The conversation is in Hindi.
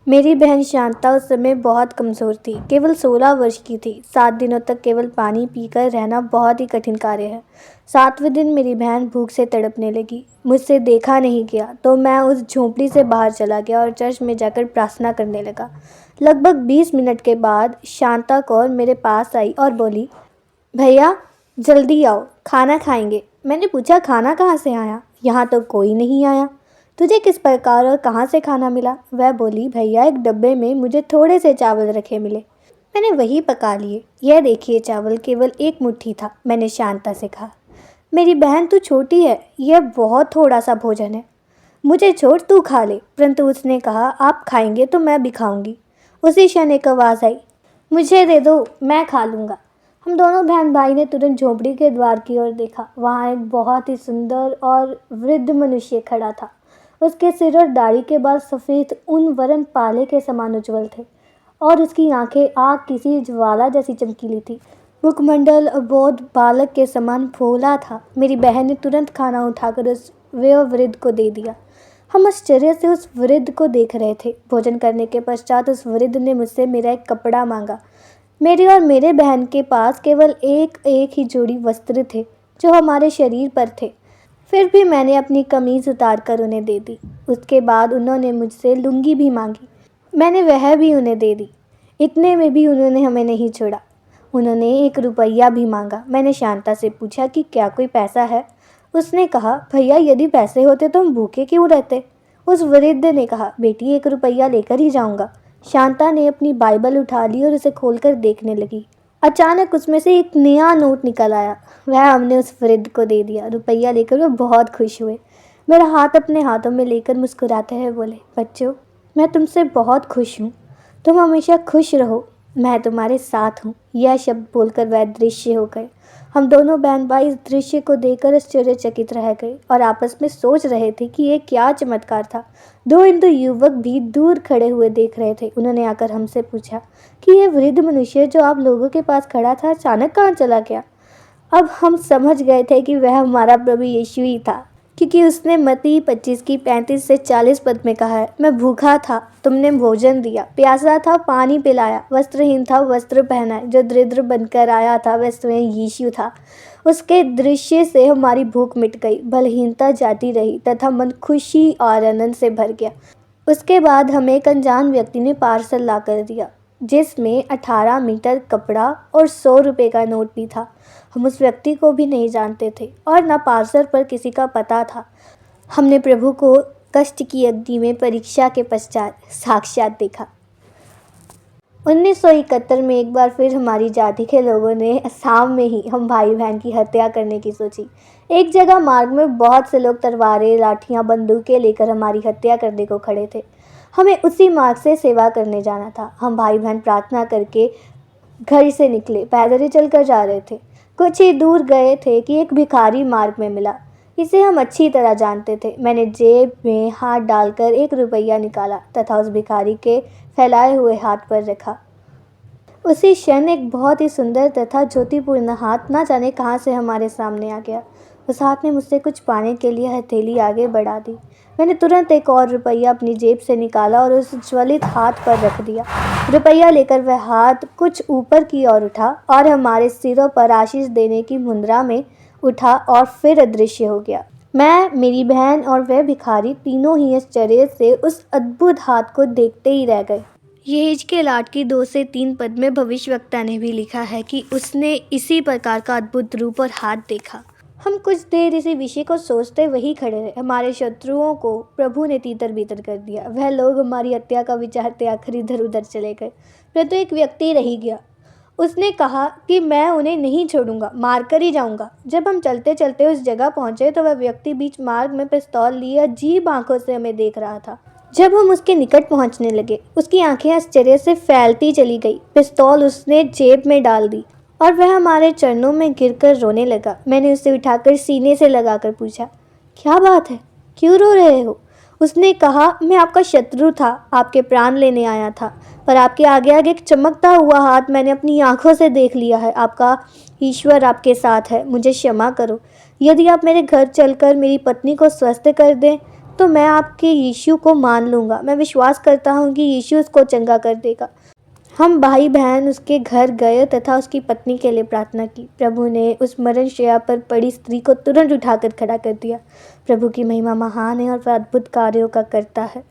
मेरी बहन शांता उस समय बहुत कमज़ोर थी, केवल 16 वर्ष की थी। 7 दिनों तक केवल पानी पीकर रहना बहुत ही कठिन कार्य है। 7वें दिन मेरी बहन भूख से तड़पने लगी। मुझसे देखा नहीं गया तो मैं उस झोंपड़ी से बाहर चला गया और चर्च में जाकर प्रार्थना करने लगा। लगभग 20 मिनट के बाद शांता कौर मेरे पास आई और बोली, भैया जल्दी आओ, खाना खाएंगे। मैंने पूछा, खाना कहाँ से आया? यहाँ तो कोई नहीं आया। तुझे किस प्रकार और कहाँ से खाना मिला? वह बोली, भैया एक डब्बे में मुझे थोड़े से चावल रखे मिले, मैंने वही पका लिए। यह देखिए चावल केवल एक मुट्ठी था। मैंने शांता से कहा, मेरी बहन तू छोटी है, यह बहुत थोड़ा सा भोजन है, मुझे छोड़ तू खा ले। परंतु उसने कहा, आप खाएंगे तो मैं भी खाऊंगी। उसी क्षण एक आवाज़ आई, मुझे दे दो, मैं खा लूँगा। हम दोनों बहन भाई ने तुरंत झोंपड़ी के द्वार की ओर देखा। वहाँ एक बहुत ही सुंदर और वृद्ध मनुष्य खड़ा था। उसके सिर और दाढ़ी के बाल सफ़ेद ऊन वरन पाले के समान उज्ज्वल थे और उसकी आंखें आग किसी ज्वाला जैसी चमकीली थी। मुखमंडल अबोध बालक के समान फूला था। मेरी बहन ने तुरंत खाना उठाकर उस वयोवृद्ध को दे दिया। हम आश्चर्य से उस वृद्ध को देख रहे थे। भोजन करने के पश्चात उस वृद्ध ने मुझसे मेरा एक कपड़ा मांगा। मेरी और मेरे बहन के पास केवल एक ही जोड़ी वस्त्र थे जो हमारे शरीर पर थे। फिर भी मैंने अपनी कमीज़ उतार कर उन्हें दे दी। उसके बाद उन्होंने मुझसे लुंगी भी मांगी, मैंने वह भी उन्हें दे दी। इतने में भी उन्होंने हमें नहीं छोड़ा। उन्होंने 1 रुपया भी मांगा। मैंने शांता से पूछा कि क्या कोई पैसा है? उसने कहा, भैया यदि पैसे होते तो हम भूखे क्यों रहते? उस वृद्ध ने कहा, बेटी 1 रुपया लेकर ही जाऊंगा। शांता ने अपनी बाइबल उठा ली और उसे खोलकर देखने लगी। अचानक उसमें से एक नया नोट निकल आया। वह हमने उस वृद्ध को दे दिया। रुपया लेकर वो बहुत खुश हुए। मेरा हाथ अपने हाथों में लेकर मुस्कुराते हुए बोले, बच्चों मैं तुमसे बहुत खुश हूँ, तुम हमेशा खुश रहो, मैं तुम्हारे साथ हूँ। यह शब्द बोलकर वह दृश्य हो गए। हम दोनों बहन भाई इस दृश्य को देखकर आश्चर्यचकित रह गए और आपस में सोच रहे थे कि यह क्या चमत्कार था। 2 हिंदू युवक भी दूर खड़े हुए देख रहे थे। उन्होंने आकर हमसे पूछा कि यह वृद्ध मनुष्य जो आप लोगों के पास खड़ा था अचानक कहाँ चला गया? अब हम समझ गए थे कि वह हमारा प्रभु यीशु ही था, क्योंकि उसने मत्ती 25 की 35 से 40 पद में कहा है, मैं भूखा था, तुमने भोजन दिया, प्यासा था, पानी पिलाया, वस्त्रहीन था, वस्त्र पहनाए, जो दरिद्र बनकर आया था वह स्वयं यीशु था। उसके दृश्य से हमारी भूख मिट गई, बलहीनता जाती रही तथा मन खुशी और आनंद से भर गया। उसके बाद हमें एक अनजान व्यक्ति ने पार्सल ला कर दिया, जिसमें 18 मीटर कपड़ा और 100 रुपये का नोट भी था। हम उस व्यक्ति को भी नहीं जानते थे और न पार्सल पर किसी का पता था। हमने प्रभु को कष्ट की अग्नि में परीक्षा के पश्चात साक्षात देखा। 1971 में एक बार फिर हमारी जाति के लोगों ने असम में ही हम भाई बहन की हत्या करने की सोची। एक जगह मार्ग में बहुत से लोग तलवारें, लाठियां, बंदूकें लेकर हमारी हत्या करने को खड़े थे। हमें उसी मार्ग से सेवा करने जाना था। हम भाई बहन प्रार्थना करके घर से निकले, पैदल ही चलकर जा रहे थे। कुछ ही दूर गए थे कि एक भिखारी मार्ग में मिला। इसे हम अच्छी तरह जानते थे। मैंने जेब में हाथ डालकर 1 रुपया निकाला तथा उस भिखारी के फैलाए हुए हाथ पर रखा। उसी क्षण एक बहुत ही सुंदर तथा ज्योतिपूर्ण हाथ न जाने कहाँ से हमारे सामने आ गया। उस हाथ ने मुझसे कुछ पाने के लिए हथेली आगे बढ़ा दी। मैंने तुरंत 1 और रुपया अपनी जेब से निकाला और उस ज्वलित हाथ पर रख दिया। रुपया लेकर वह हाथ कुछ ऊपर की ओर उठा और हमारे सिरों पर आशीष देने की मुद्रा में उठा और फिर अदृश्य हो गया। मैं, मेरी बहन और वह भिखारी तीनों ही आश्चर्य से उस अद्भुत हाथ को देखते ही रह गए। यहेज के लाट की 2 से 3 पद में भविष्यवक्ता ने भी लिखा है कि उसने इसी प्रकार का अद्भुत रूप और हाथ देखा। हम कुछ देर इसी विषय को सोचते वही खड़े रहे। हमारे शत्रुओं को प्रभु ने तीतर बीतर कर दिया। वह लोग हमारी हत्या का विचारते आखिर इधर उधर चले गए, परंतु एक व्यक्ति रह गया। उसने कहा कि मैं उन्हें नहीं छोड़ूंगा, मारकर ही जाऊंगा। जब हम चलते चलते उस जगह पहुंचे तो वह व्यक्ति बीच मार्ग में पिस्तौल लिए अजीब आंखों से हमें देख रहा था। जब हम उसके निकट पहुंचने लगे, उसकी आंखें आश्चर्य से फैलती चली गई। पिस्तौल उसने जेब में डाल दी और वह हमारे चरणों में गिरकर रोने लगा। मैंने उसे उठाकर सीने से लगाकर पूछा, क्या बात है, क्यों रो रहे हो? उसने कहा, मैं आपका शत्रु था, आपके प्राण लेने आया था, पर आपके आगे आगे एक चमकता हुआ हाथ मैंने अपनी आंखों से देख लिया है। आपका ईश्वर आपके साथ है, मुझे क्षमा करो। यदि आप मेरे घर चलकर मेरी पत्नी को स्वस्थ कर दें तो मैं आपके यीशु को मान लूँगा। मैं विश्वास करता हूँ कि यीशु उसको चंगा कर देगा। हम भाई बहन उसके घर गए तथा उसकी पत्नी के लिए प्रार्थना की। प्रभु ने उस मरण शैया पर पड़ी स्त्री को तुरंत उठाकर खड़ा कर दिया। प्रभु की महिमा महान है और वह अद्भुत कार्यों का करता है।